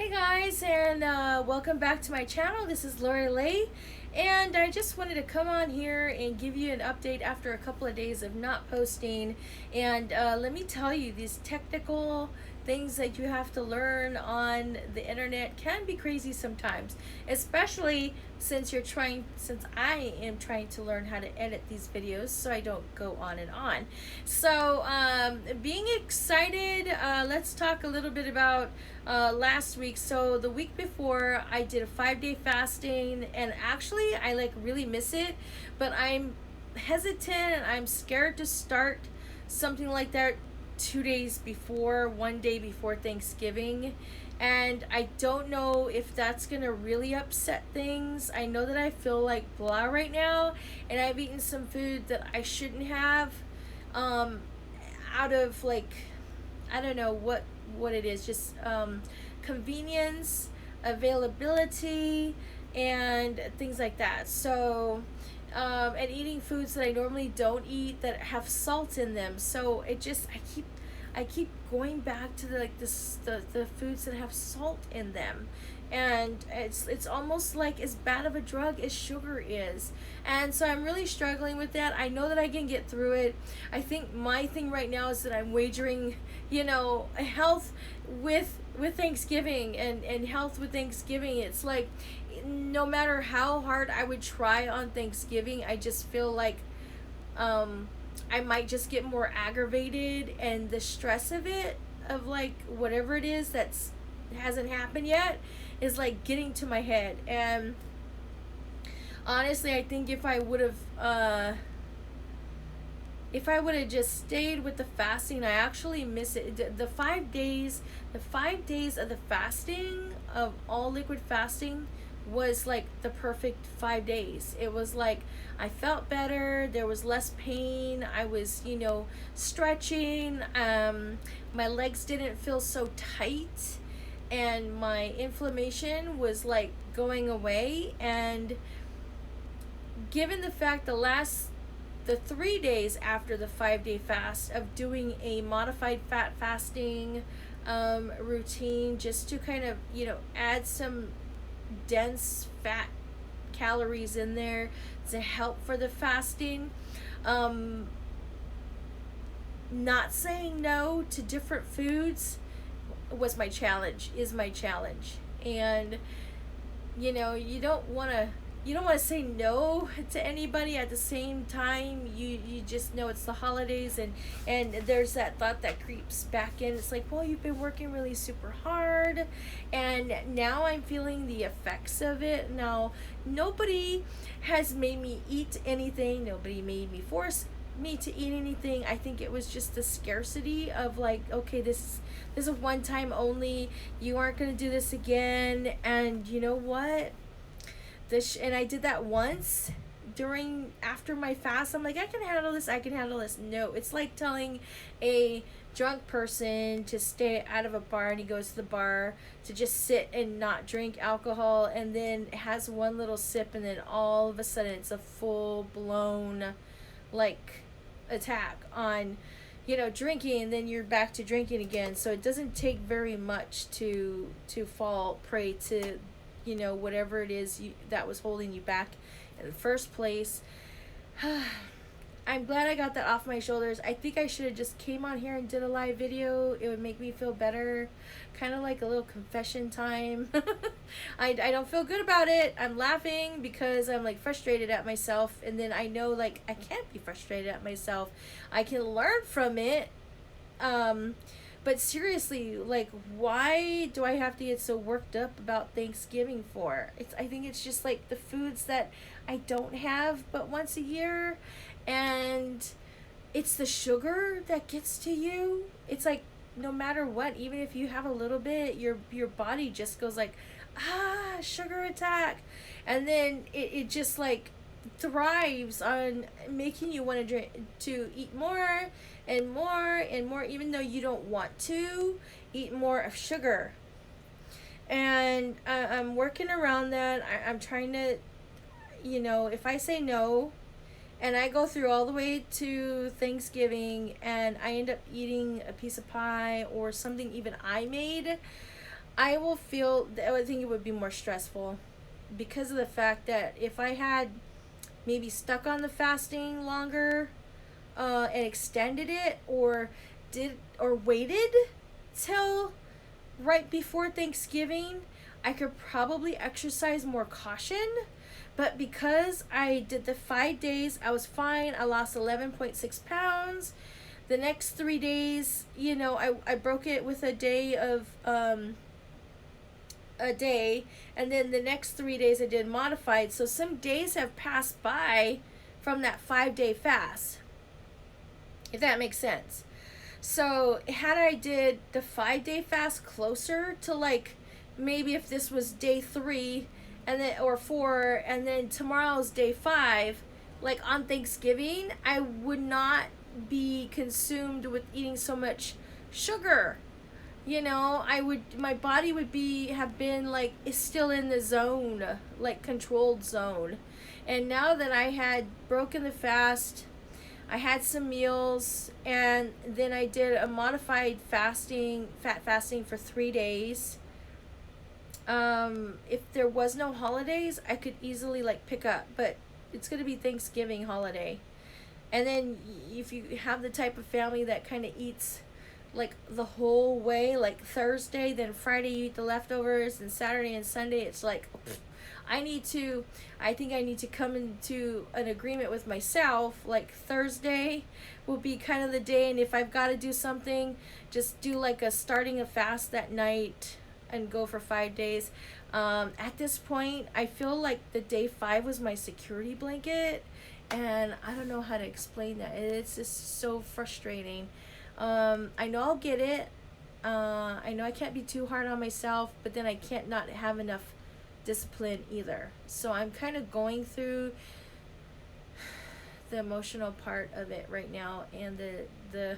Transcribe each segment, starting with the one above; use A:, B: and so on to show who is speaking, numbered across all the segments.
A: Hey guys, and welcome back to my channel. This is Lorelei, and I just wanted to come on here and give you an update after a couple of days of not posting. And let me tell you, these technical things that you have to learn on the internet can be crazy sometimes, especially since I am trying to learn how to edit these videos so I don't go on and on. So being excited, let's talk a little bit about last week. So the week before, I did a 5-day fasting, and actually I really miss it, but I'm hesitant and I'm scared to start something like that 2 days before, one day before Thanksgiving. And I don't know if that's gonna really upset things. I know that I feel like blah right now, and I've eaten some food that I shouldn't have, out of I don't know what it is, just convenience, availability, and things like that. So and eating foods that I normally don't eat that have salt in them. So I keep going back to the foods that have salt in them, and it's almost like as bad of a drug as sugar is. And so I'm really struggling with that. I know that I can get through it. I think my thing right now is that I'm wagering, health with Thanksgiving, and health with Thanksgiving. It's like no matter how hard I would try on Thanksgiving, I just feel like I might just get more aggravated, and the stress of it, of whatever it is that's hasn't happened yet, is getting to my head. And honestly, I think if I would have just stayed with the fasting, I actually miss it. The 5 days, of the fasting, of all liquid fasting, was the perfect 5 days. It was I felt better, there was less pain, I was, stretching, my legs didn't feel so tight, and my inflammation was going away. And given the fact the 3 days after the 5-day fast of doing a modified fat fasting routine, just to kind of add some dense fat calories in there to help for the fasting, not saying no to different foods is my challenge. And you don't want to say no to anybody. At the same time, you just know it's the holidays, and there's that thought that creeps back in. It's well, you've been working really super hard, and now I'm feeling the effects of it. Now, nobody has made me eat anything. Nobody made me force me to eat anything. I think it was just the scarcity of okay, this is a one time only. You aren't going to do this again. And you know what? And I did that once after my fast. I'm I can handle this. No, it's like telling a drunk person to stay out of a bar, and he goes to the bar to just sit and not drink alcohol, and then has one little sip, and then all of a sudden it's a full blown attack on drinking, and then you're back to drinking again. So it doesn't take very much to fall prey to whatever it is that was holding you back in the first place. I'm glad I got that off my shoulders. I think I should have just came on here and did a live video. It would make me feel better, kind of like a little confession time. I don't feel good about it. I'm laughing because I'm frustrated at myself, and then I know I can't be frustrated at myself. I can learn from it. But seriously, why do I have to get so worked up about Thanksgiving for? I think it's just the foods that I don't have but once a year, and it's the sugar that gets to you. It's no matter what, even if you have a little bit, your body just goes sugar attack, and then it just thrives on making you want to eat more and more and more, even though you don't want to eat more of sugar. And I'm working around that. I'm trying to, if I say no and I go through all the way to Thanksgiving and I end up eating a piece of pie or something even I made, I will feel, I think it would be more stressful because of the fact that if I had maybe stuck on the fasting longer, and extended it, or waited till right before Thanksgiving, I could probably exercise more caution. But because I did the 5 days, I was fine. I lost 11.6 pounds. The next 3 days, I broke it with a day, and then the next 3 days I did modified. So some days have passed by from that 5 day fast, if that makes sense. So had I did the 5 day fast closer to, like, maybe if this was day 3 and then or 4 and then tomorrow's day 5, like on Thanksgiving, I would not be consumed with eating so much sugar. My body would have been like, is still in the zone, like controlled zone. And now that I had broken the fast, I had some meals, and then I did a modified fat fasting for 3 days. If there was no holidays, I could easily like pick up, but it's going to be Thanksgiving holiday. And then if you have the type of family that kind of eats like the whole way, like Thursday, then Friday you eat the leftovers, and Saturday and Sunday it's like, I think I need to come into an agreement with myself, like Thursday will be kind of the day, and if I've got to do something, just do like starting a fast that night and go for 5 days. At this point, I feel like the day 5 was my security blanket, and I don't know how to explain that. It's just so frustrating. I know I'll get it. I know I can't be too hard on myself, but then I can't not have enough discipline either. So I'm kind of going through the emotional part of it right now, and the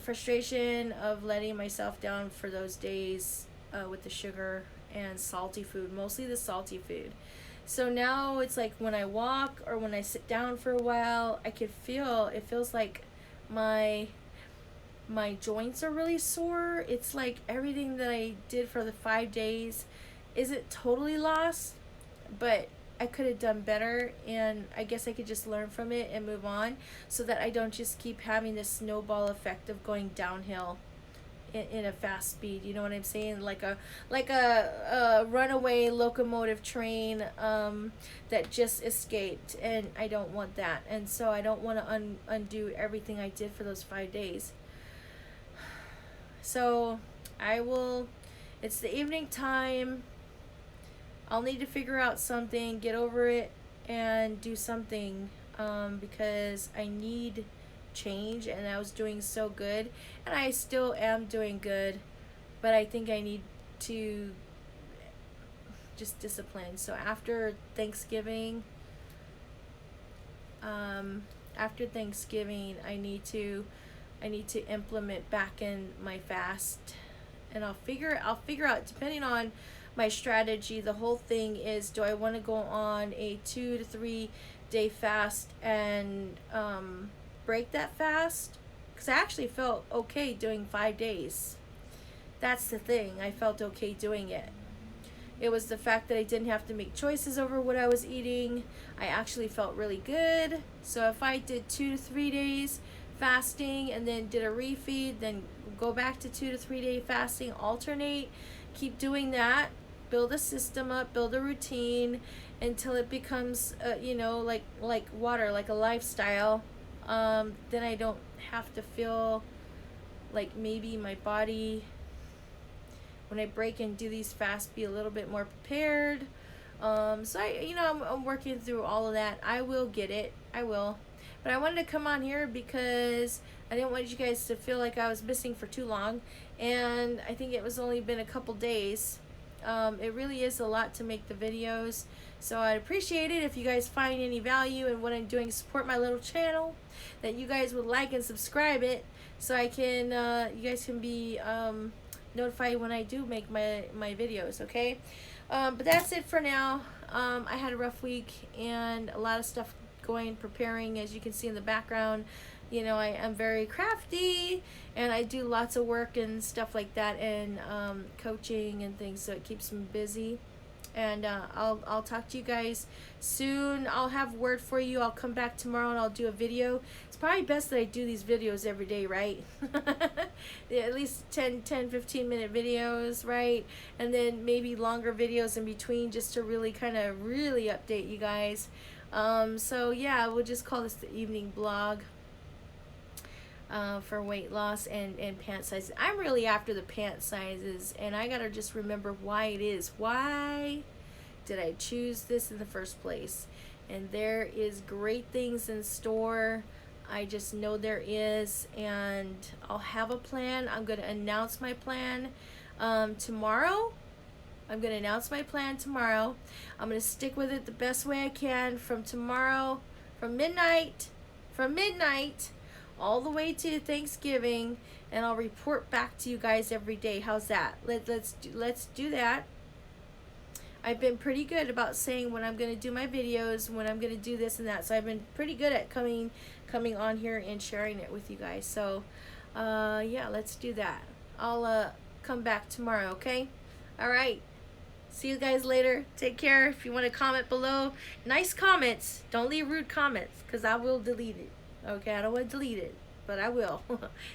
A: frustration of letting myself down for those days with the sugar and salty food, mostly the salty food. So now it's like when I walk or when I sit down for a while, it feels like my joints are really sore. It's like everything that I did for the 5 days isn't totally lost, but I could have done better, and I guess I could just learn from it and move on, so that I don't just keep having this snowball effect of going downhill in a fast speed. You know what I'm saying? Like a runaway locomotive train that just escaped, and I don't want that. And so I don't want to undo everything I did for those 5 days. So it's the evening time. I'll need to figure out something, get over it, and do something, because I need change, and I was doing so good, and I still am doing good, but I think I need to just discipline. So after Thanksgiving, I need to implement back in my fast, and I'll figure out, depending on my strategy. The whole thing is, do I want to go on a 2 to 3 day fast and break that fast? Because I actually felt okay doing 5 days. That's the thing. I felt okay doing it. It was the fact that I didn't have to make choices over what I was eating. I actually felt really good. So if I did 2 to 3 days fasting and then did a refeed, then go back to 2 to 3 day fasting, alternate, keep doing that, build a system up, build a routine until it becomes like water, like a lifestyle. Then I don't have to feel like maybe my body, when I break and do these fasts, be a little bit more prepared. So I'm working through all of that. I will get it. I will. But I wanted to come on here because I didn't want you guys to feel like I was missing for too long. And I think it was only been a couple days. It really is a lot to make the videos. So I'd appreciate it if you guys find any value in what I'm doing to support my little channel, that you guys would like and subscribe it, so I can, you guys can be notified when I do make my videos, okay? But that's it for now. I had a rough week and a lot of stuff preparing, as you can see in the background, You know, I'm very crafty, and I do lots of work and stuff like that, and coaching and things, so it keeps me busy. And I'll talk to you guys soon. I'll have word for you. I'll come back tomorrow and I'll do a video. It's probably best that I do these videos every day, right? Yeah, at least 10-15 minute videos, right? And then maybe longer videos in between, just to really kind of really update you guys. So yeah, we'll just call this the evening blog. For weight loss and pant sizes. I'm really after the pant sizes, and I gotta just remember why it is. Why did I choose this in the first place? And there is great things in store. I just know there is, and I'll have a plan. I'm gonna announce my plan tomorrow. I'm gonna announce my plan tomorrow. I'm gonna stick with it the best way I can from tomorrow, from midnight all the way to Thanksgiving, and I'll report back to you guys every day. How's that? Let's do that. I've been pretty good about saying when I'm going to do my videos, when I'm going to do this and that. So I've been pretty good at coming on here and sharing it with you guys. So yeah, let's do that. I'll come back tomorrow, okay? All right. See you guys later. Take care. If you want to comment below, nice comments. Don't leave rude comments, because I will delete it. Okay, I don't want to delete it, but I will.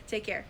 A: Take care.